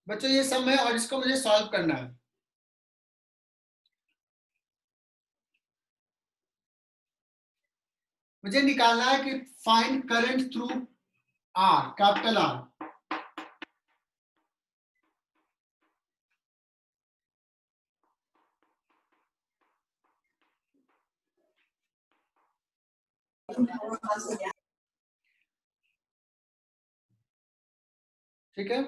बच्चों ये सम है और इसको मुझे सॉल्व करना है। मुझे निकालना है कि find current through R, capital R. ठीक है,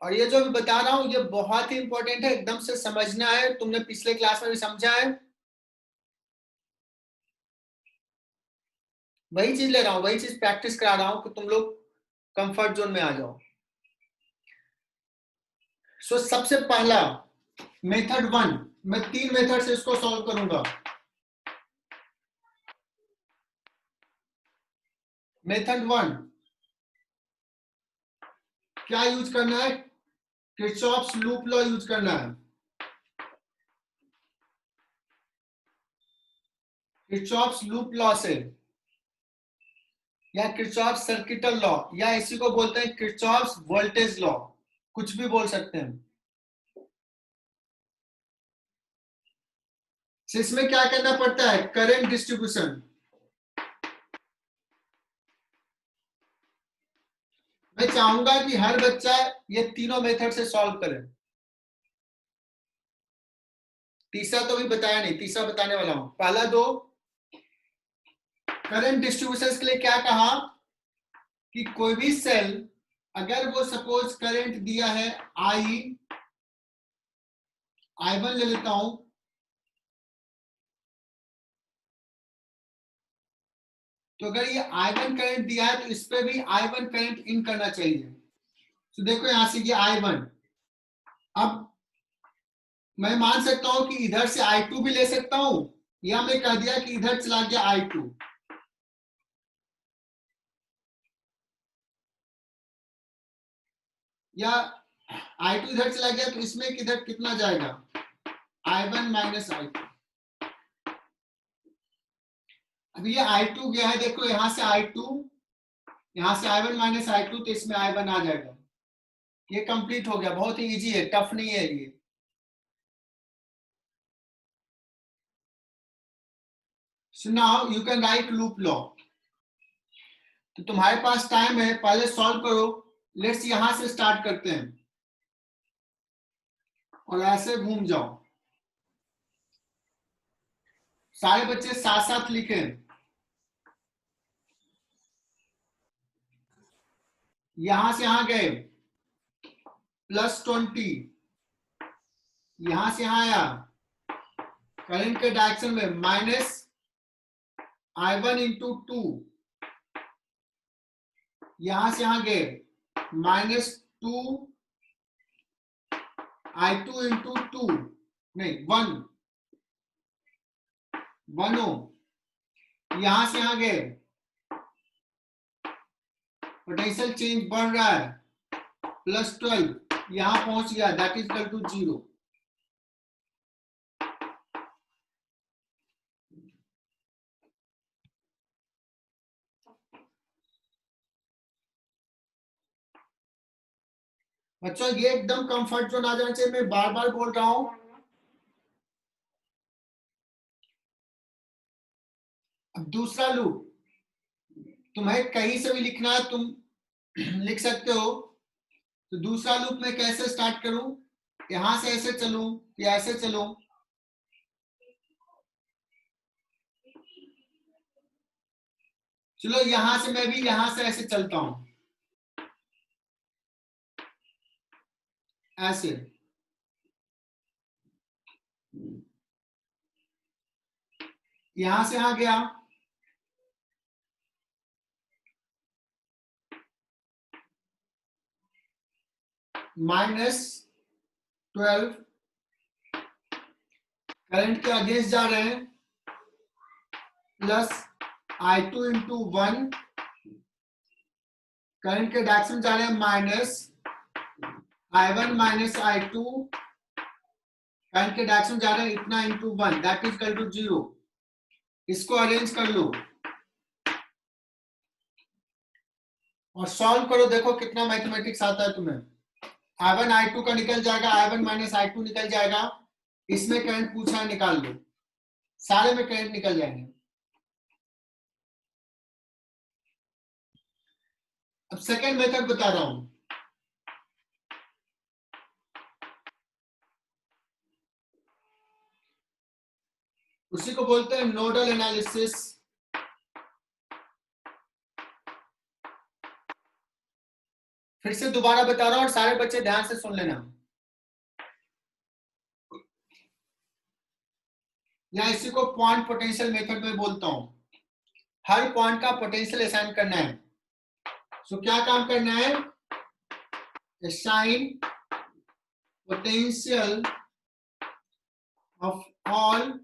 और ये जो बता रहा हूं ये बहुत ही इंपॉर्टेंट है, एकदम से समझना है। तुमने पिछले क्लास में भी समझा है, वही चीज ले रहा हूं, वही चीज प्रैक्टिस करा रहा हूं कि तुम लोग कंफर्ट जोन में आ जाओ। सो सबसे पहला मेथड 1, मैं 3 मेथड से इसको सॉल्व करूंगा। मेथड 1 क्या यूज करना है, किरचॉफ्स लूप लॉ यूज करना है। किरचॉफ्स लूप लॉ से, या किरचॉफ्स सर्किटल लॉ, या इसी को बोलते हैं किरचॉफ्स वोल्टेज लॉ, कुछ भी बोल सकते हैं। इसमें क्या करना पड़ता है, करंट डिस्ट्रीब्यूशन। मैं चाहूंगा कि हर बच्चा ये तीनों मेथड से सॉल्व करे। तीसरा तो भी बताया नहीं, तीसरा बताने वाला हूं। पहला दो करंट डिस्ट्रीब्यूशन के लिए क्या कहा कि कोई भी सेल अगर वो सपोज करंट दिया है I1 ले लेता हूं, तो अगर ये I1 करंट दिया है तो इस पे भी I1 करंट इन करना चाहिए। तो देखो यहां से ये I1, अब मैं मान सकता हूं कि इधर से I2 भी ले सकता हूं, या मैं कह दिया कि इधर चला गया I2, या I2 इधर चला गया तो इसमें किधर कितना जाएगा, I1 माइनस I2। अब ये I2 गया है, देखो यहां से I2, यहां से I1 माइनस I2, तो इसमें I1 आ जाएगा। ये कंप्लीट हो गया, बहुत ही इजी है, टफ नहीं है ये। So now you can write loop law। तो तुम्हारे पास टाइम है, पहले सॉल्व करो। लेट्स यहां से स्टार्ट करते हैं और ऐसे घूम जाओ। सारे बच्चे साथ साथ लिखें। यहां से यहां गए +20, यहां से यहां आया करंट के डायरेक्शन में -I1 इंटू 2, यहां से यहां गए -2I2 इंटू 2, नहीं 1 हो, यहां से यहां गए, पोटेंशियल चेंज बढ़ रहा है, +12, यहां पहुंच गया, दैट इज इक्वल टू 0। बच्चों ये एकदम कंफर्ट जोन आ जाना चाहिए, मैं बार बार बोल रहा हूं। अब दूसरा लूप तुम्हें कहीं से भी लिखना है, तुम लिख सकते हो। तो दूसरा लूप में कैसे स्टार्ट करूं, यहां से ऐसे चलूं या ऐसे चलूं, चलो यहां से मैं भी यहां से ऐसे चलता हूं, ऐसे। यहां से यहां गया, -12, करंट के अगेंस्ट जा रहे हैं, +I2 इंटू 1, करंट के डायरेक्शन जा रहे हैं -I1 माइनस I2, करंट के डायरेक्शन जा रहे हैं इतना into 1, that is equal to 0। इसको अरेंज कर लो। और सॉल्व करो, देखो कितना मैथमेटिक्स आता है तुम्हें। I1 I2 का निकल जाएगा, I1 माइनस I2 निकल जाएगा, इसमें करंट पूछा है निकाल लो, सारे में करंट निकल जाएंगे। अब सेकेंड मेथड बता रहा हूं, उसी को बोलते हैं नोडल एनालिसिस। फिर से दोबारा बता रहा हूं और सारे बच्चे ध्यान से सुन लेना, या इसी को पॉइंट पोटेंशियल मेथड में बोलता हूं। हर पॉइंट का पोटेंशियल असाइन करना है। सो क्या काम करना है, assign potential of all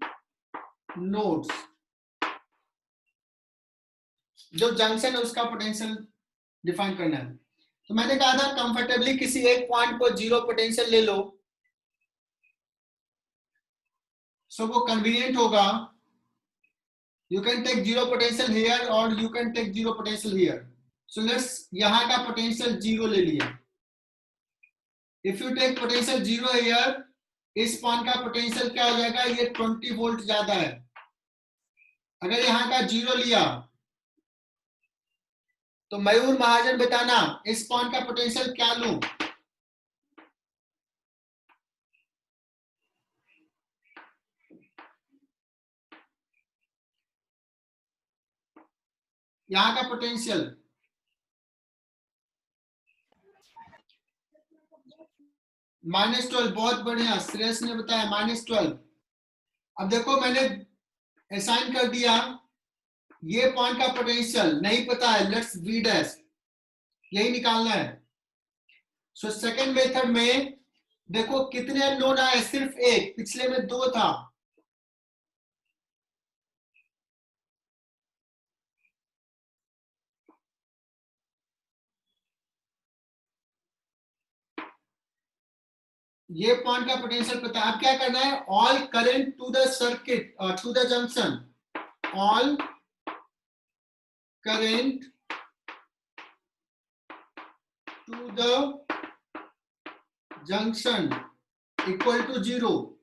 nodes, जो जंक्शन है उसका पोटेंशियल डिफाइन करना है। तो मैंने कहा था कंफर्टेबली किसी एक पॉइंट को जीरो पोटेंशियल ले लो, सो वो कन्वीनियंट होगा। You can take zero potential here और you can take zero potential here. So let's, यहां का पोटेंशियल जीरो ले लिया। If you take potential zero here, इस पॉइंट का पोटेंशियल क्या हो जाएगा, ये 20 वोल्ट ज्यादा है। अगर यहां का जीरो लिया तो मयूर महाजन बताना इस पॉइंट का पोटेंशियल क्या लूं। यहां का पोटेंशियल -12, बहुत बढ़िया, श्रेयस ने बताया -12। अब देखो मैंने असाइन कर दिया, ये पॉइंट का पोटेंशियल नहीं पता है, लेट्स वी डैश, यही निकालना है। सो सेकंड मेथड में देखो कितने अननोन आए, सिर्फ एक, पिछले में 2 था। ये पॉइंट का पोटेंशियल पता है। अब क्या करना है, all current to the circuit, to the junction, all current to the junction equal to 0।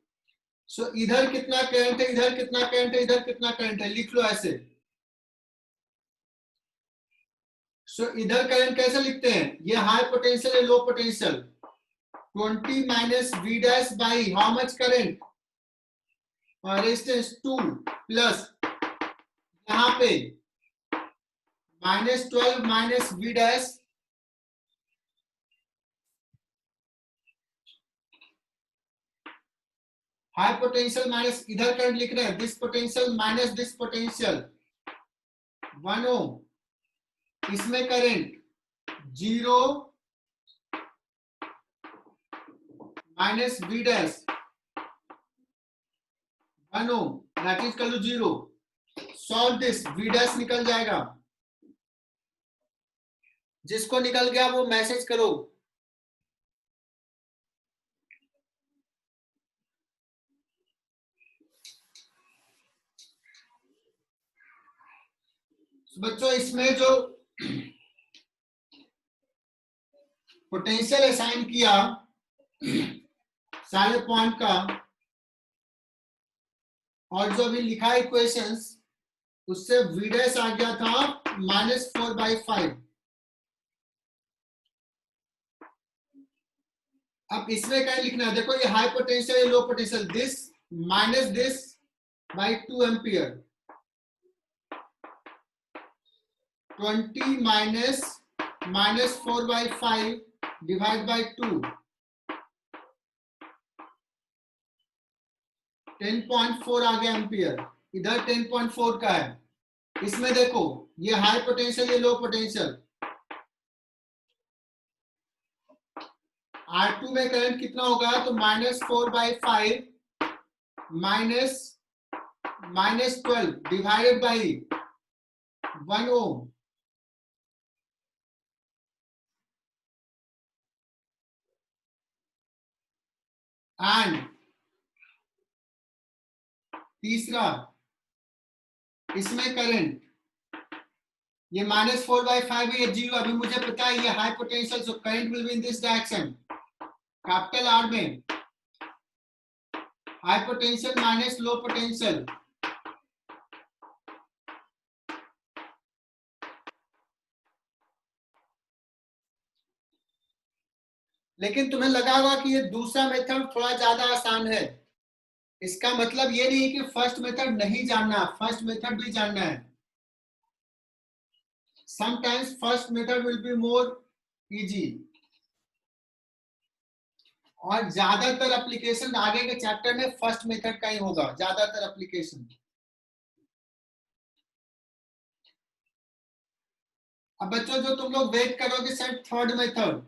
So इधर कितना करंट है, इधर कितना करंट है, इधर कितना करंट है, लिख लो ऐसे। सो इधर करंट कैसे लिखते हैं, ये हाई पोटेंशियल है, low potential, 20 minus V dash by how much current, resistance 2, plus यहां पे -12 minus V dash, high potential minus इधर करंट लिख रहे हैं, this potential minus this potential 1 ohm, इसमें current 0 minus V dash 1 ohm, that is equal to 0। Solve this, V dash निकल जाएगा, जिसको निकल गया वो मैसेज करो। बच्चों इसमें जो पोटेंशियल असाइन किया सारे पॉइंट का, और जो अभी लिखा है इक्वेशंस, उससे वी डैश आ गया था -4/5। अब इसमें क्या लिखना है, देखो ये हाई पोटेंशियल है, low potential, this minus this by 2 ampere, 20 minus -4/5 divide by 2, 10.4 आ गया एम्पियर, इधर 10.4 का है। इसमें देखो ये हाई पोटेंशियल, ये लो पोटेंशियल, R2 में करंट कितना होगा, तो -4/5 -12 डिवाइडेड बाई 1 ओम, एंड तीसरा इसमें करंट, ये -4/5 है, ये 0। अभी मुझे पता है ये high potential, so current will be in this direction, capital R में, high potential minus low potential. लेकिन तुम्हें लगा होगा कि ये दूसरा मेथड थोड़ा ज्यादा आसान है। इसका मतलब ये नहीं कि फर्स्ट मेथड नहीं जानना, फर्स्ट मेथड भी जानना है। Sometimes first method will be more easy, और ज्यादातर एप्लीकेशन आगे के चैप्टर में फर्स्ट मेथड का ही होगा, ज्यादातर एप्लीकेशन। अब बच्चों जो तुम लोग वेट करोगे sir third method,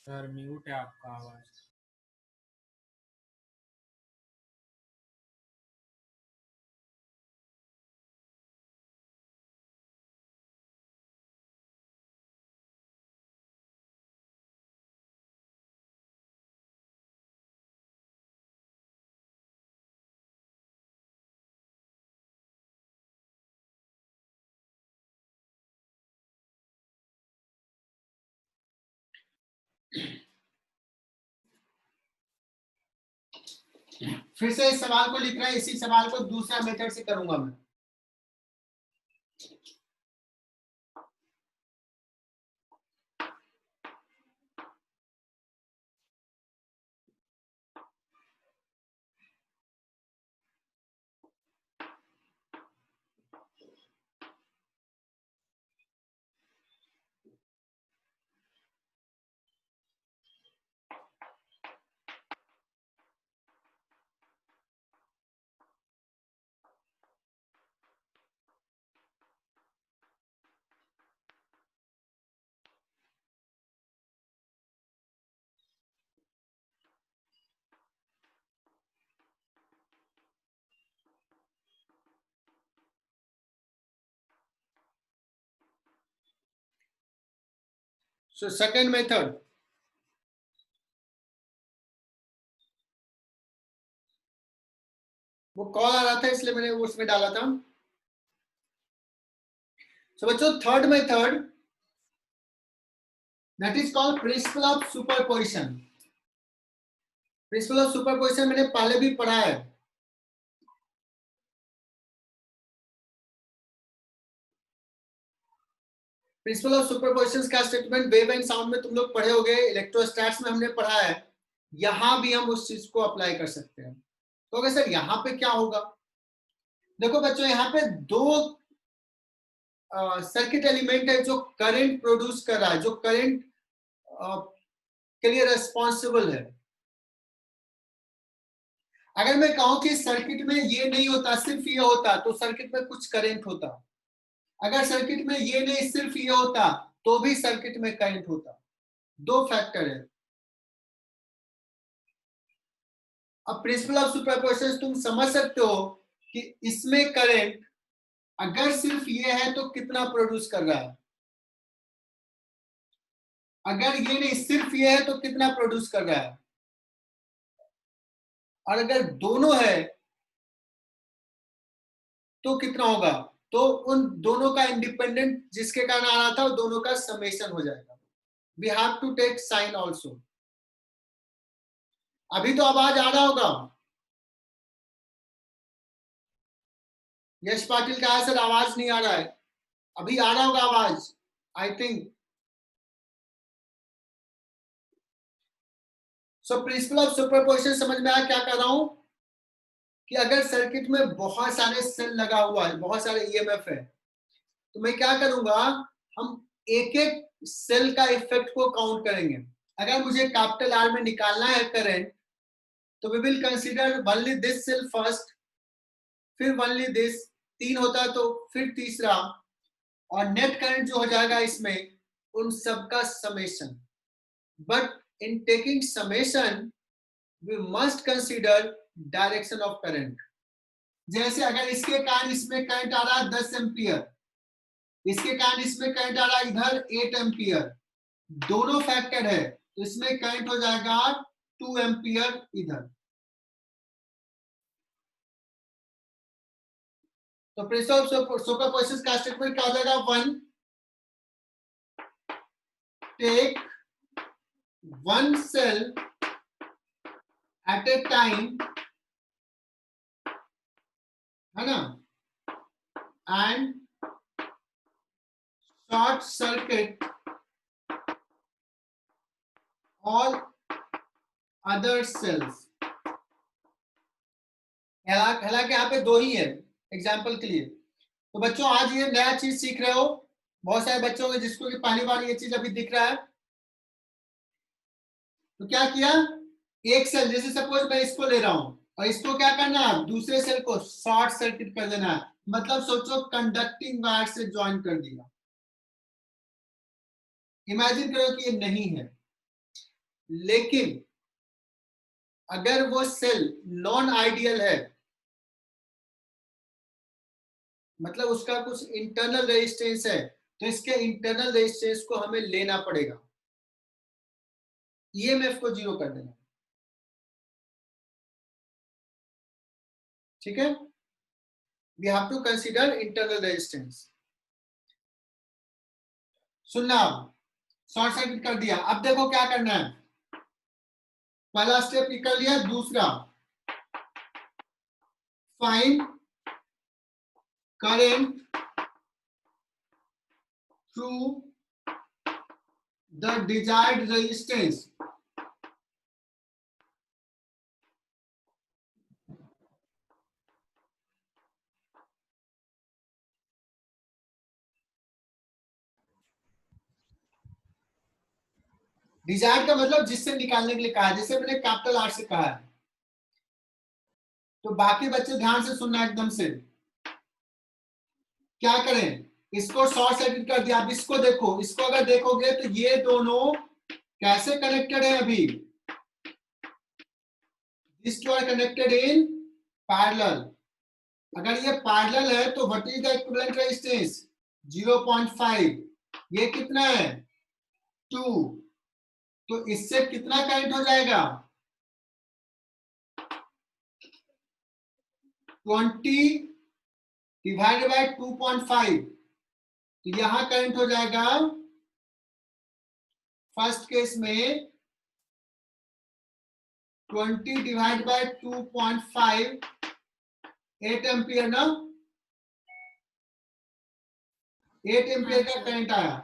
sir mute है आपका आवाज। फिर से इस सवाल को लिख रहे हैं, इसी सवाल को दूसरा मेथड से करूंगा मैं। सो सेकंड मेथड, वो कॉल आ रहा था इसलिए मैंने उसमें डाला था। सो बच्चों third method, that is called principal of superposition. Principal of superposition मैंने पहले भी पढ़ा है। प्रिंसिपल ऑफ सुपरपोजिशन का स्टेटमेंट वेव एंड साउंड में तुम लोग पढ़े होगे, इलेक्ट्रोस्टैट्स में हमने पढ़ा है, यहां भी हम उस चीज को अप्लाई कर सकते हैं। तो अगर सर यहाँ पे क्या होगा, देखो बच्चों यहाँ पे दो सर्किट एलिमेंट है जो करंट प्रोड्यूस कर रहा है, जो करंट के लिए रेस्पॉन्सिबल है। अगर मैं कहूं कि सर्किट में ये नहीं होता, सिर्फ ये होता, तो सर्किट में कुछ करंट होता। अगर सर्किट में ये नहीं सिर्फ ये होता तो भी सर्किट में करंट होता। दो फैक्टर है। अब प्रिंसिपल ऑफ सुपरपोजिशन तुम समझ सकते हो कि इसमें करंट अगर सिर्फ ये है तो कितना प्रोड्यूस कर रहा है, अगर ये नहीं सिर्फ ये है तो कितना प्रोड्यूस कर रहा है, और अगर दोनों है तो कितना होगा। तो उन दोनों का इंडिपेंडेंट जिसके कारण आ रहा था वो दोनों का समेशन हो जाएगा। We have to take sign also. अभी तो आवाज आ रहा होगा। यश पाटिल कहा सर आवाज नहीं आ रहा है, अभी आ रहा होगा आवाज I think. So principal of superposition समझ में आया क्या कर रहा हूं कि अगर सर्किट में बहुत सारे सेल लगा हुआ है, बहुत सारे ईएमएफ है, तो मैं क्या करूंगा, हम एक एक सेल का इफेक्ट को काउंट करेंगे। अगर मुझे कैपिटल आर में निकालना है करंट, तो we will consider only this cell first, फिर ओनली दिस, 3 होता है तो फिर तीसरा, और नेट करंट जो हो जाएगा इसमें उन सबका summation. But in taking summation we must consider direction of current. जैसे अगर इसके कारण इसमें करंट आ रहा है 10 एम्पियर, इसके कारण इसमें करंट आ रहा है इधर 8 एम्पियर, दोनों फैक्टर है तो इसमें करंट हो जाएगा 2 एम्पियर इधर। तो प्रिंसिपल ऑफ सुपरपोजिशन का स्टेटमेंट क्या हो जाएगा, 1 take 1 cell at a time, है ना, and short circuit all other cells. हालांकि यहाँ पे 2 ही है एग्जाम्पल के लिए। तो बच्चों आज ये नया चीज सीख रहे हो, बहुत सारे बच्चों के जिसको कि पहली बार ये चीज अभी दिख रहा है। तो क्या किया, एक सेल, जैसे सपोज मैं इसको ले रहा हूं और इसको क्या करना है, दूसरे सेल को शॉर्ट सर्किट कर देना है, मतलब सोचो कंडक्टिंग वायर से ज्वाइन कर दिया। इमेजिन करो कि ये नहीं है, लेकिन अगर वो सेल नॉन आइडियल है, मतलब उसका कुछ इंटरनल रेजिस्टेंस है, तो इसके इंटरनल रेजिस्टेंस को हमें लेना पड़ेगा, ईएमएफ को 0 कर देना। ठीक है, we have to consider internal resistance. सुनना, शॉर्ट सर्किट कर दिया, अब देखो क्या करना है, पहला स्टेप कर लिया, दूसरा find current through the desired resistance. Desired का मतलब जिससे निकालने के लिए कहा है, जैसे मैंने कैपिटल आर से कहा है। तो बाकी बच्चे ध्यान से सुनना एकदम से। क्या करें, इसको शॉर्ट सर्किट कर दिया, अब इसको देखो, इसको अगर देखोगे तो ये दोनों कैसे कनेक्टेड है, अभी these two are connected in parallel। अगर ये पैरेलल है तो what is the equivalent resistance, 0.5, ये कितना है 2, तो इससे कितना करंट हो जाएगा 20 डिवाइडेड बाय 2.5, तो यहां करंट हो जाएगा फर्स्ट केस में 20 डिवाइड बाय 2.5, 8 एम्पियर ना, 8 एम्पियर का करंट आया।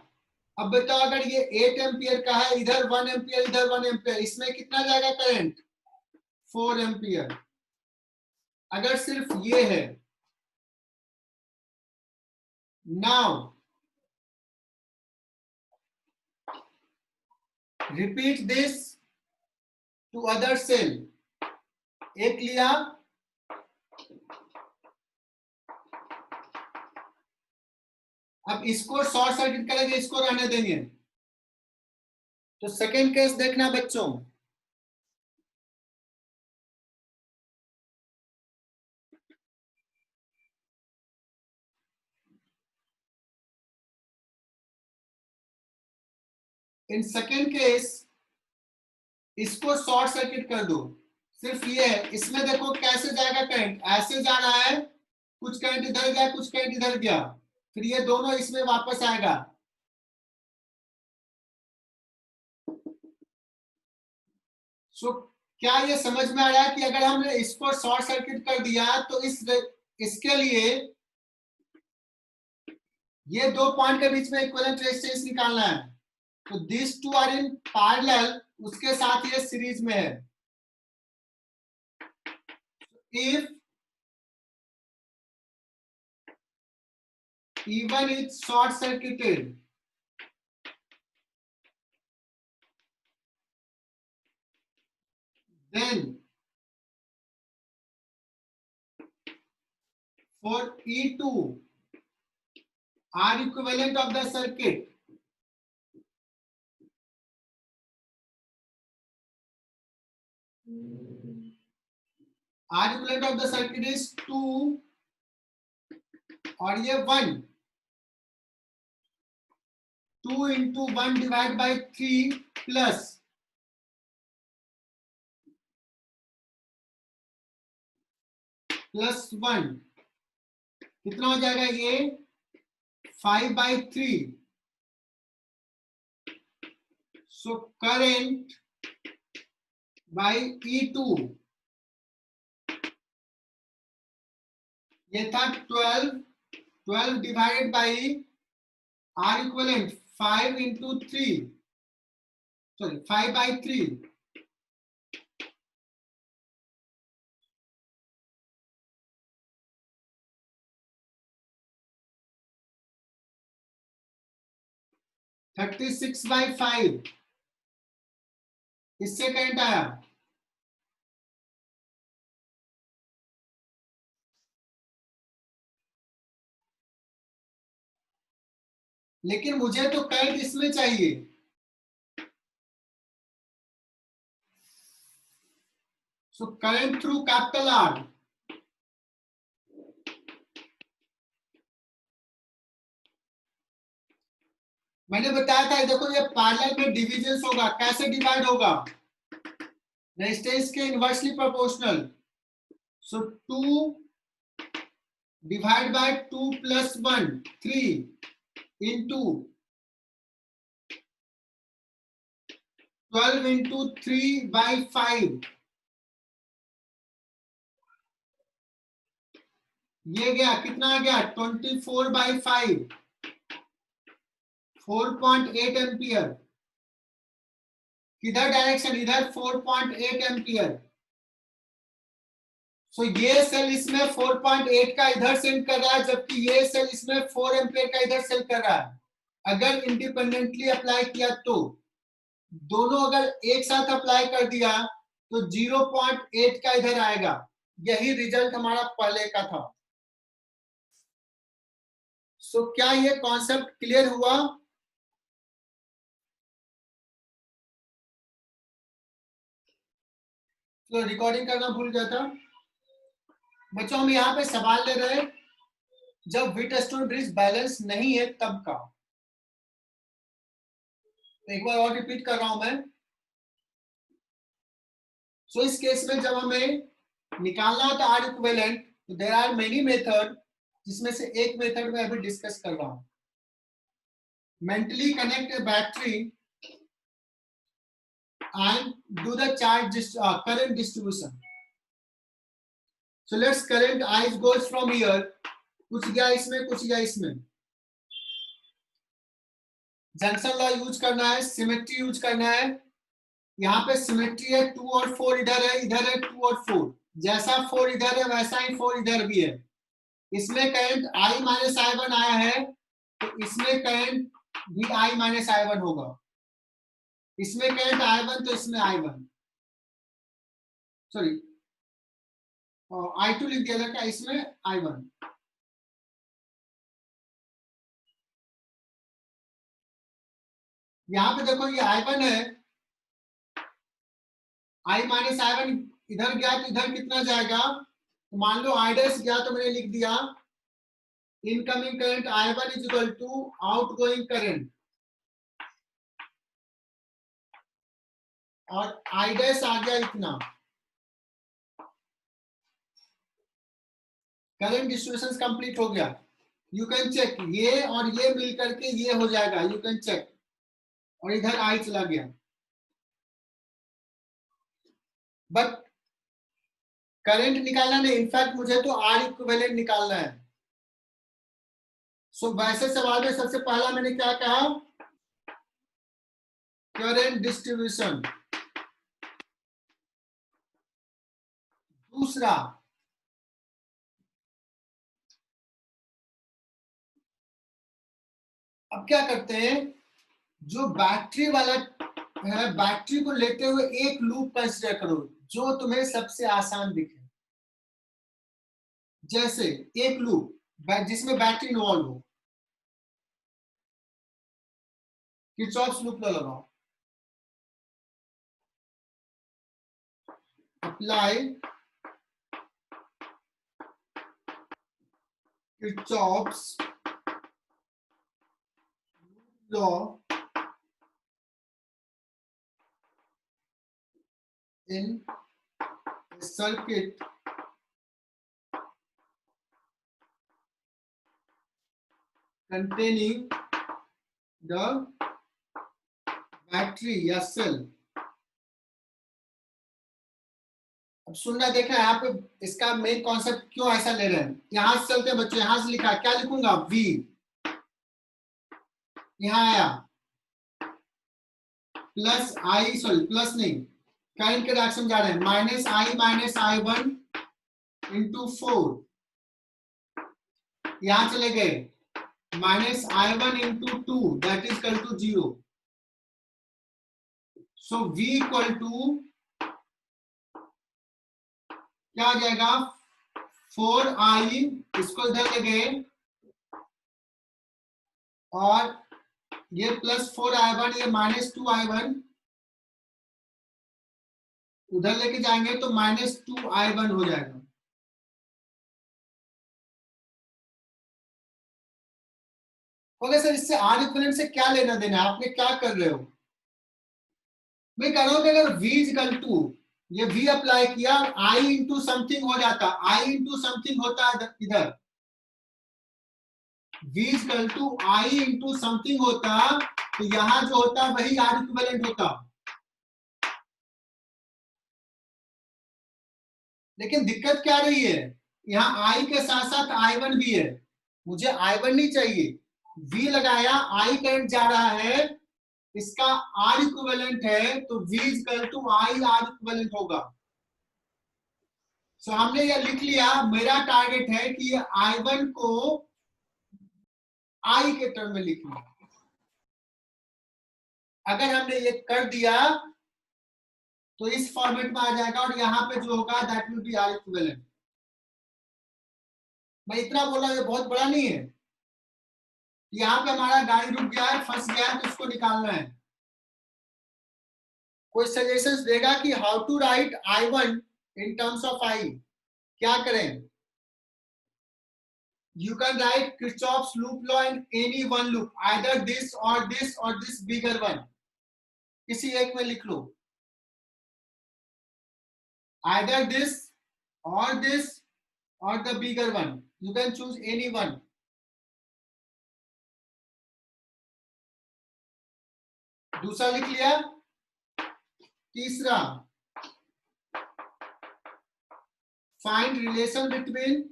अब बताओ अगर ये 8 एम्पियर का है, इधर 1 एम्पियर, इधर 1 एम्पियर, इसमें कितना जाएगा करंट 4 एम्पियर। अगर सिर्फ ये है, now repeat this to other cell. एक लिया, अब इसको शॉर्ट सर्किट करेंगे, इसको रहने देंगे। तो सेकेंड केस देखना बच्चों, इन सेकेंड केस इसको शॉर्ट सर्किट कर दो, सिर्फ ये है, इसमें देखो कैसे जाएगा करंट, ऐसे जा रहा है, कुछ करंट इधर गया, कुछ करंट इधर गया, फिर ये दोनों इसमें वापस आएगा। सो क्या ये समझ में आ रहा है कि अगर हमने इसको शॉर्ट सर्किट कर दिया तो इसके लिए ये 2 पॉइंट के बीच में इक्विवेलेंट रेजिस्टेंस निकालना है। तो this two are in parallel, उसके साथ ये सीरीज में है। If E1 is short circuited, then for E2 R equivalent of the circuit is 2 और ये 1, 2 into 1 divided by 3 plus +1 कितना हो जाएगा ये 5/3। सो करंट by E2 ये था 12 divided by R equivalent 5 into 3, sorry 5/3, तो 36/5 इससे करंट आया। लेकिन मुझे तो करंट इसमें चाहिए। So current through capital R मैंने बताया था, देखो ये पैरेलल में डिविजन होगा, कैसे डिवाइड होगा, रेजिस्टेंस के inversely proportional. So 2 divide by 2 plus 1 3 into 12 into 3/5 ये गया कितना आ गया 24/5 4.8 एम्पियर। किधर डायरेक्शन, इधर 4.8 एम्पियर। सो ये सेल इसमें 4.8 का इधर सेंड कर रहा है, जबकि ये सेल इसमें 4 एम्पियर का इधर सेंड कर रहा है। अगर इंडिपेंडेंटली अप्लाई किया तो, दोनों अगर एक साथ अप्लाई कर दिया तो 0.8 का इधर आएगा। यही रिजल्ट हमारा पहले का था। सो क्या ये कॉन्सेप्ट क्लियर हुआ? तो रिकॉर्डिंग करना भूल गया था बच्चों। हम यहाँ पे सवाल ले रहे हैं जब व्हीटस्टोन ब्रिज बैलेंस नहीं है तब का। तो एक बार और रिपीट कर रहा हूं मैं। सो इस केस में जब हमें निकालना होता आर इक्विवेलेंट, तो देयर आर मेनी मेथड, जिसमें से एक मेथड में अभी डिस्कस कर रहा हूं। Mentally connect A battery and do the charge current distribution. So let's current I goes from here, कुछ गया इसमें कुछ गया इसमें। जंक्शन लॉ यूज करना है, सिमेट्री यूज करना है। यहाँ पे सिमेट्री है 2 और 4 इधर है 2 और 4, जैसा 4 इधर है वैसा ही 4 इधर भी है। इसमें करंट I माइनस I1 आया है, तो इसमें करंट भी I माइनस I1 होगा। इसमें करंट I1 तो इसमें I1, सॉरी I2 लिख दिया था क्या, इसमें I1। यहाँ पे देखो ये I1 है, I माइनस I1 इधर गया तो इधर कितना जाएगा, तो मान लो I डैश गया तो मैंने लिख दिया incoming current I1 is equal to outgoing current, और I डैश आ गया इतना। करंट डिस्ट्रीब्यूशन कंप्लीट हो गया। यू कैन चेक, ये और ये मिल करके ये हो जाएगा, यू कैन चेक। और इधर I चला गया, बट करंट निकालना नहीं, इनफैक्ट मुझे तो R इक्विवेलेंट निकालना है। सो वैसे सवाल में सबसे पहला मैंने क्या कहा, करंट डिस्ट्रीब्यूशन। दूसरा, अब क्या करते हैं, जो बैटरी वाला है, बैटरी को लेते हुए एक लूप कंसीडर करो जो तुम्हें सबसे आसान दिखे। जैसे एक लूप जिसमें बैटरी इन्वॉल्व हो, किरचॉफ्स लूप लो लगाओ, apply Kirchhoff's law in a circuit containing the battery या सेल। अब सुनना, देखना यहाँ पे इसका मेन कॉन्सेप्ट क्यों ऐसा ले रहे हैं। यहां से चलते हैं बच्चों, यहां से लिखा, क्या लिखूंगा, V, यहां आया प्लस आई, सॉरी प्लस नहीं, करंट के डायरेक्शन जा रहे हैं, माइनस आई वन इंटू 4, यहां चले गए minus I one into 2 that is equal to 0। So V equal to क्या आ जाएगा, 4i, इसको इधर ले गए और ये प्लस 4i1, ये -2i1 उधर लेके जाएंगे तो -2i1 हो जाएगा। ओके सर, इससे आर इक्विवेलेंट से क्या लेना देना है, आपने क्या कर रहे हो। मैं कह रहा हूं कि अगर v इक्वल टू, ये v अप्लाई किया, i इंटू समथिंग हो जाता, i इंटू समथिंग होता है इधर, v equal to i into something होता, तो यहां जो होता वही आर इक्विवेलेंट होता। लेकिन दिक्कत क्या रही है, यहाँ i के साथ साथ i1 भी है, मुझे i1 नहीं चाहिए, v लगाया, i करंट जा रहा है, इसका R इक्विवेलेंट है, तो V equal to I R equivalent होगा। सो हमने ये लिख लिया, मेरा टारगेट है कि ये I1 को I के टर्म में लिखना। अगर हमने ये कर दिया तो इस फॉर्मेट में आ जाएगा और यहां पे जो होगा that will be R equivalent. मैं इतना बोला, ये बहुत बड़ा नहीं है, यहाँ पे हमारा गाड़ी रुक गया है, फंस गया है, तो उसको निकालना है। कोई सजेशंस देगा कि how to write I1 in terms of I, क्या करें। You can write Kirchhoff's loop law in any one loop, either this or this or this bigger one. किसी एक में लिख लो, either this or the bigger one. You can choose any one. दूसरा लिख लिया, तीसरा find relation between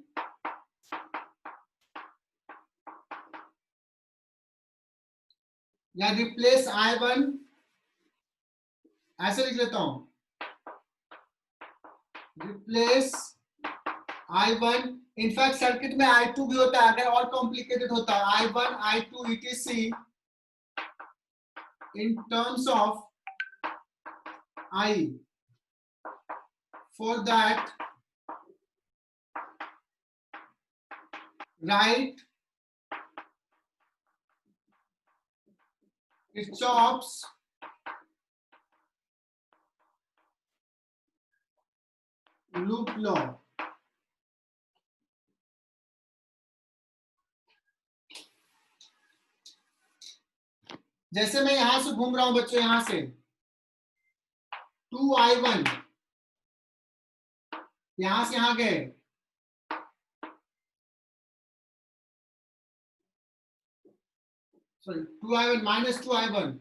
या replace I1, ऐसे लिख लेता हूं, रिप्लेस I1, इनफैक्ट सर्किट में I2 भी होता है, अगर और कॉम्प्लिकेटेड होता है, I1 I2 etc in terms of I, for that write Kirchhoff's loop law। जैसे मैं यहां से घूम रहा हूं बच्चों, यहां से 2i1, यहां से यहां गए, sorry 2i1 -2i1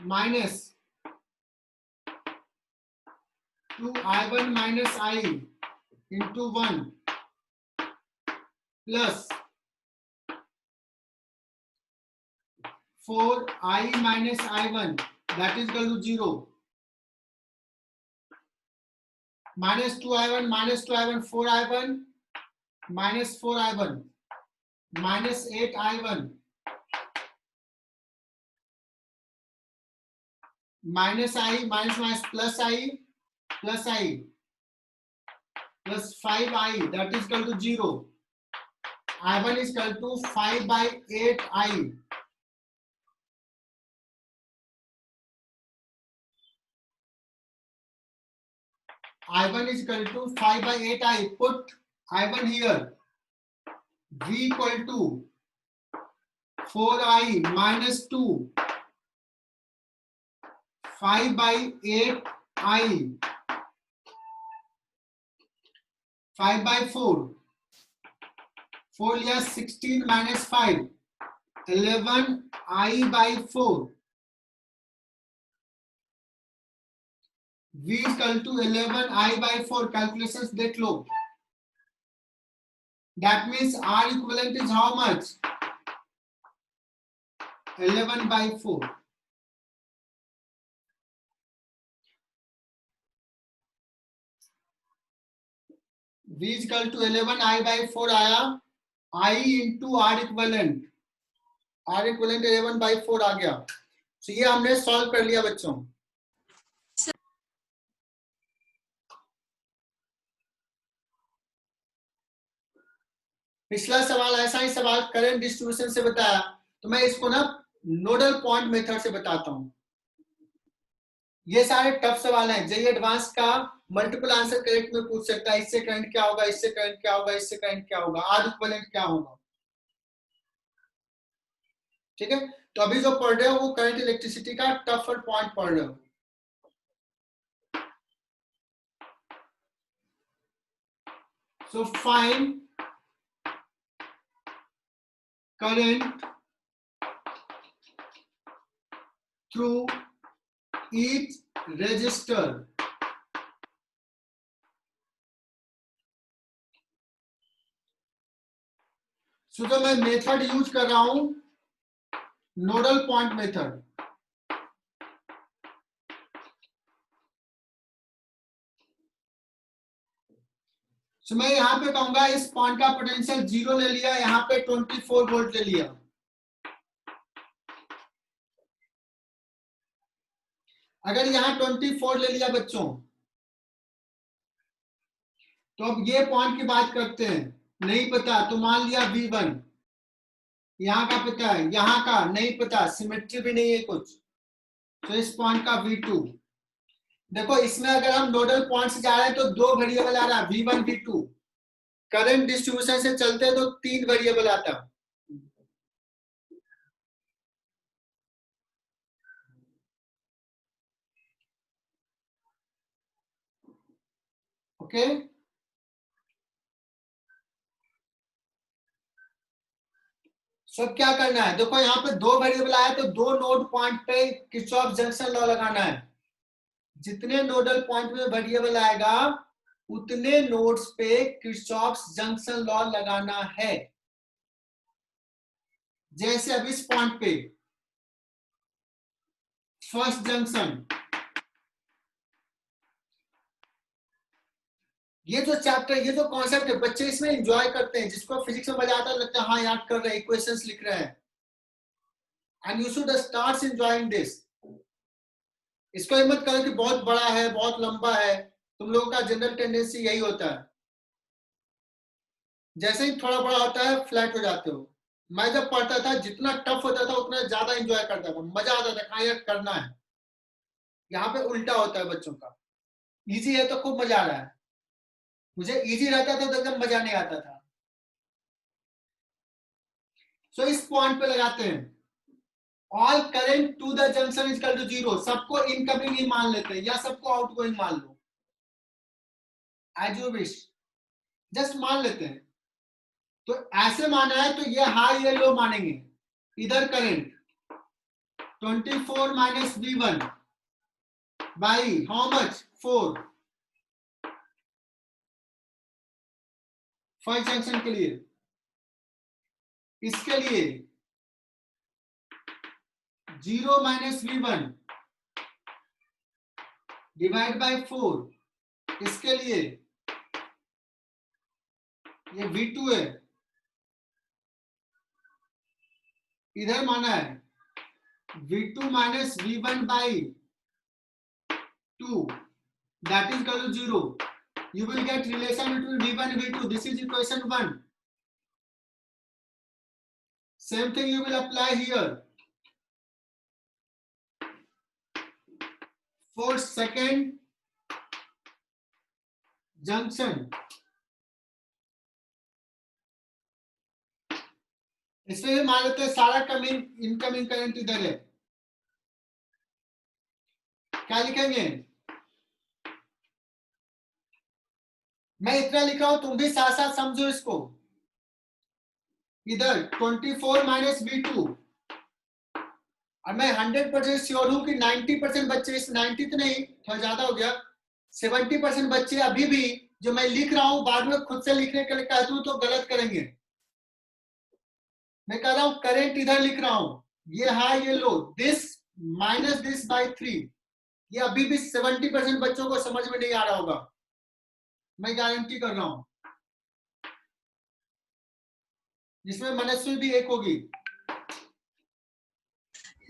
minus 2i1 minus I into 1 plus 4i minus I1 that is equal to 0। -2i1 -2i1 4i1 -4i1 -8i1 -i +i plus 5i, that is equal to 0. I1 is equal to 5/8i. I1 is equal to 5/8i. Put I1 here. V equal to 4i minus 2, 5/8i, 5/4. 4 लिया 16 minus 5, 11i/4. V is equal to 11i/4. Calculations देख लो. That means R equivalent is how much? 11/4. V is equal to 11i/4 आया. I into R equivalent. R equivalent 11/4 आ गया. So ये हमने solve कर लिया बच्चों. पिछला सवाल ऐसा ही सवाल करंट डिस्ट्रीब्यूशन से बताया, तो मैं इसको ना नोडल पॉइंट मेथड से बताता हूं. ये सारे टफ सवाल हैं. जेईई एडवांस का मल्टीपल आंसर करेक्ट में पूछ सकता है. इससे करंट क्या होगा, इससे करंट क्या होगा, इससे करंट क्या होगा, आर इक्विवेलेंट क्या होगा. ठीक है, तो अभी जो पढ़ रहे हो वो करंट इलेक्ट्रिसिटी का टफर पॉइंट पढ़ रहे हो. So find current through each resistor. So जो मैं मेथड यूज कर रहा हूं नोडल पॉइंट मेथड. So मैं यहां पे कहूंगा इस पॉइंट का पोटेंशियल 0 ले लिया, यहां पे 24 वोल्ट ले लिया. अगर यहां 24 ले लिया बच्चों, तो अब ये पॉइंट की बात करते हैं. नहीं पता तो मान लिया V1. यहां का पता है, यहां का नहीं पता, सिमेट्री भी नहीं है कुछ, तो इस पॉइंट का V2. देखो इसमें अगर हम नोडल पॉइंट से जा रहे हैं तो 2 वेरिएबल आ रहा है, V1 V2. करंट डिस्ट्रीब्यूशन से चलते तो 3 वेरिएबल आता. ओके, सब क्या करना है. देखो यहाँ पे 2 वेरिएबल आया तो 2 नोड पॉइंट पे किरचॉफ जंक्शन लॉ लगाना है. जितने नोडल पॉइंट में वेरिएबल आएगा उतने नोड्स पे किरचॉफ जंक्शन लॉ लगाना है. जैसे अब इस पॉइंट पे फर्स्ट जंक्शन, ये जो चैप्टर, ये जो कॉन्सेप्ट है बच्चे इसमें एंजॉय करते हैं. जिसको फिजिक्स में मजा आता है लगता है हाँ याद कर रहे हैं, इक्वेशंस लिख रहे हैं. And you should start enjoying this. इसको हिम्मत करो कि बहुत बड़ा है, बहुत लंबा है. तुम लोगों का जनरल टेंडेंसी यही होता है, जैसे ही थोड़ा बड़ा होता है फ्लैट हो जाते हो. मैं जब पढ़ता था जितना टफ होता था उतना ज्यादा एंजॉय करता था, मजा आता था, हाँ यार करना है. यहाँ पे उल्टा होता है बच्चों का. इजी है तो खूब मजा आ रहा है. मुझे इजी रहता था तो एकदम मजा नहीं आता था. सो इस पॉइंट पे लगाते हैं all current to the junction is equal to 0. सबको इनकमिंग ही मान लेते हैं या सबको आउटगोइंग मान लो, एज यू विश, जस्ट मान लेते हैं. तो ऐसे माना है तो ये हाई ये लो मानेंगे. इधर current 24 minus V1 by how much 4. First junction के लिए, इसके लिए 0 माइनस V1 डिवाइड बाय 4 इसके लिए ये V2 है, इधर माना है V2 minus V1 by 2, that is equal to 0. You will get relation between V1 and V2. This is equation 1. Same thing you will apply here. For second junction, इसमें भी मान लेते हैं सारा कमिंग इनकमिंग करंट इधर है, क्या लिखेंगे? मैं इतना लिख रहा हूं, तुम भी साथ साथ समझो इसको। इधर 24 माइनस V2, और मैं 100% श्योर हूं कि 90% बच्चे, इस 90 तो नहीं, थोड़ा ज्यादा हो गया, 70% बच्चे अभी भी जो मैं लिख रहा हूं बाद में खुद से लिखने के लिए कहता हूं तो गलत करेंगे। मैं कह रहा हूं करंट इधर लिख रहा हूं, ये हाई ये लो, दिस माइनस दिस बाई 3, ये अभी भी 70% बच्चों को समझ में नहीं आ रहा होगा, मैं गारंटी कर रहा हूं, जिसमें मनस्वी भी एक होगी।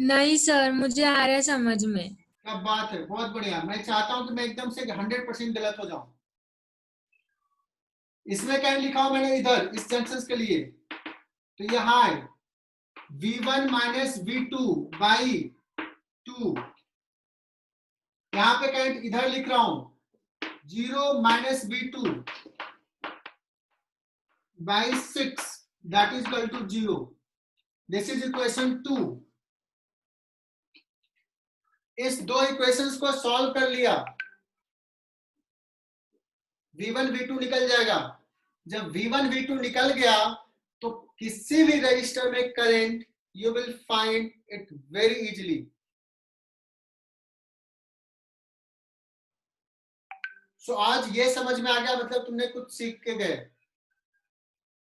नहीं सर, मुझे आ रहा है समझ में। क्या बात है, बहुत बढ़िया। मैं चाहता हूं कि मैं एकदम से 100% गलत हो जाऊं। इसमें क्या लिखा हूं मैंने इधर इस जंक्शन के लिए, तो यहां है V1 माइनस V2 बाई 2, यहां पे करंट इधर लिख रहा हूं 0 minus V2 by 6, that is equal to 0. This is equation 2. इस दो इक्वेशंस को सॉल्व कर लिया, V1 V2 निकल जाएगा। जब V1 V2 निकल गया तो किसी भी रजिस्टर में current you will find it very easily. So आज ये समझ में आ गया, मतलब तुमने कुछ सीख के गए।